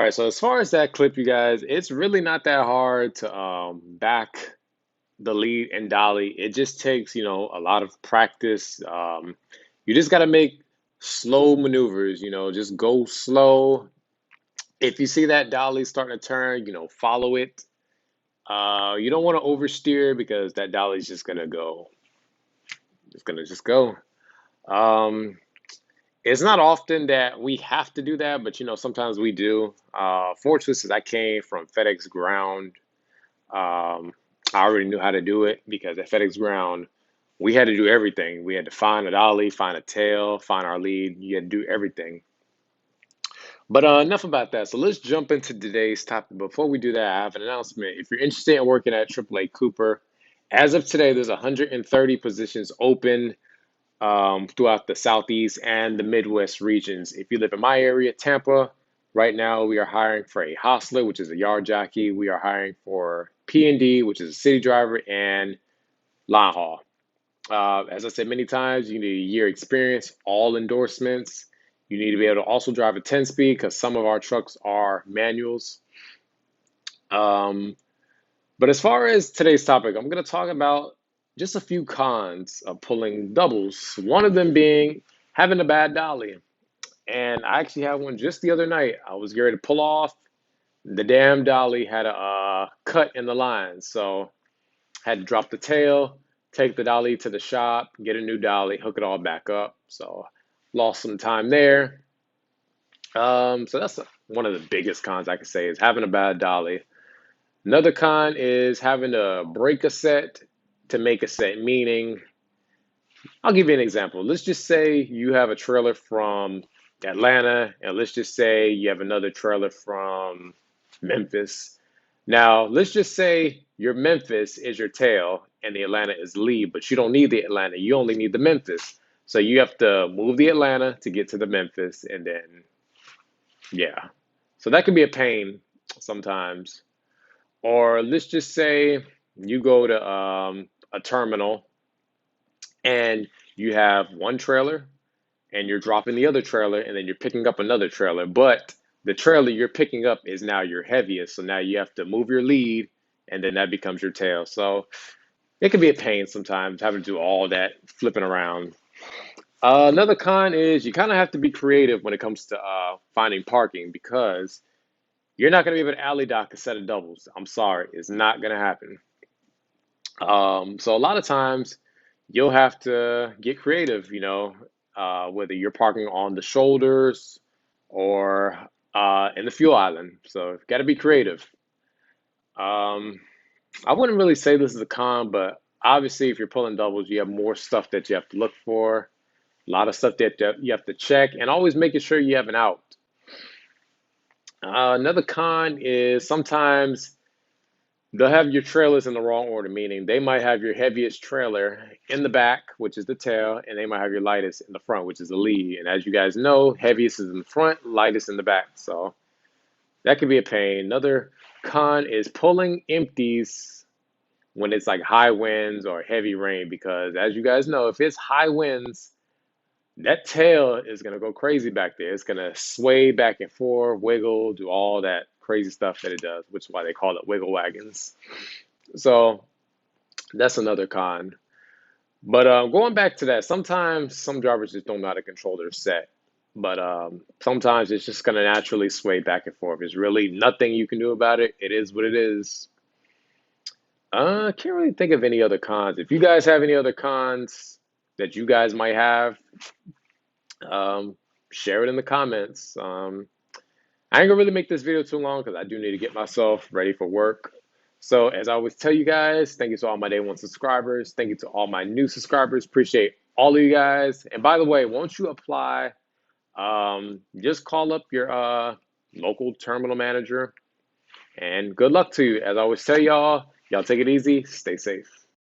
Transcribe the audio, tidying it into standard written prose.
right, so as far as that clip, you guys, it's really not that hard to back the lead and dolly. It just takes, a lot of practice. You just got to make slow maneuvers, just go slow. If you see that dolly starting to turn, follow it. You don't want to oversteer because that dolly's just gonna go. It's gonna just go. Um, it's not often that we have to do that, but sometimes we do. Fortunately, since I came from FedEx Ground, um, I already knew how to do it because at FedEx Ground, we had to do everything. We had to find a dolly, find a tail, find our lead. You had to do everything. But enough about that. So let's jump into today's topic. Before we do that, I have an announcement. If you're interested in working at AAA Cooper, as of today, there's 130 positions open throughout the Southeast and the Midwest regions. If you live in my area, Tampa, right now we are hiring for a hostler, which is a yard jockey. We are hiring for P&D, which is a city driver, and Linehaul. As I said many times, you need a year experience, all endorsements. You need to be able to also drive a 10 speed because some of our trucks are manuals. Um, but as far as today's topic, I'm going to talk about just a few cons of pulling doubles. One of them being having a bad dolly. And I actually had one just the other night. I was ready to pull off. The damn dolly had a cut in the line. So had to drop the tail, take the dolly to the shop, get a new dolly, hook it all back up. So lost some time there. So that's one of the biggest cons I could say is having a bad dolly. Another con is having to break a set to make a set, meaning, I'll give you an example. Let's just say you have a trailer from Atlanta, and let's just say you have another trailer from Memphis. Now, let's just say your Memphis is your tail and the Atlanta is lead, but you don't need the Atlanta. You only need the Memphis. So you have to move the Atlanta to get to the Memphis, and then, yeah. So that can be a pain sometimes. Or let's just say you go to a terminal and you have one trailer and you're dropping the other trailer and then you're picking up another trailer. But the trailer you're picking up is now your heaviest. So now you have to move your lead and then that becomes your tail. So it can be a pain sometimes having to do all that flipping around. Another con is you kind of have to be creative when it comes to finding parking because you're not going to be able to alley dock a set of doubles. I'm sorry, it's not going to happen. So a lot of times you'll have to get creative, whether you're parking on the shoulders or in the fuel island. So you've got to be creative. Um, I wouldn't really say this is a con, but obviously if you're pulling doubles, you have more stuff that you have to look for, a lot of stuff that you have to check, and always making sure you have an out. Another con is sometimes they'll have your trailers in the wrong order, meaning they might have your heaviest trailer in the back, which is the tail, and they might have your lightest in the front, which is the lead. And as you guys know, heaviest is in the front, lightest in the back. So that can be a pain. Another con is pulling empties when it's like high winds or heavy rain, because as you guys know, if it's high winds, that tail is going to go crazy back there. It's going to sway back and forth, wiggle, do all that crazy stuff that it does, which is why they call it wiggle wagons. So that's another con. But going back to that, sometimes some drivers just don't know how to control their set. But sometimes it's just going to naturally sway back and forth. There's really nothing you can do about it. It is what it is. I can't really think of any other cons. If you guys have any other cons that you guys might have, um, share it in the comments. I ain't gonna really make this video too long because I do need to get myself ready for work. So as I always tell you guys, thank you to all my day one subscribers. Thank you to all my new subscribers. Appreciate all of you guys. And by the way, once you apply, just call up your local terminal manager and good luck to you. As I always tell y'all, y'all take it easy, stay safe.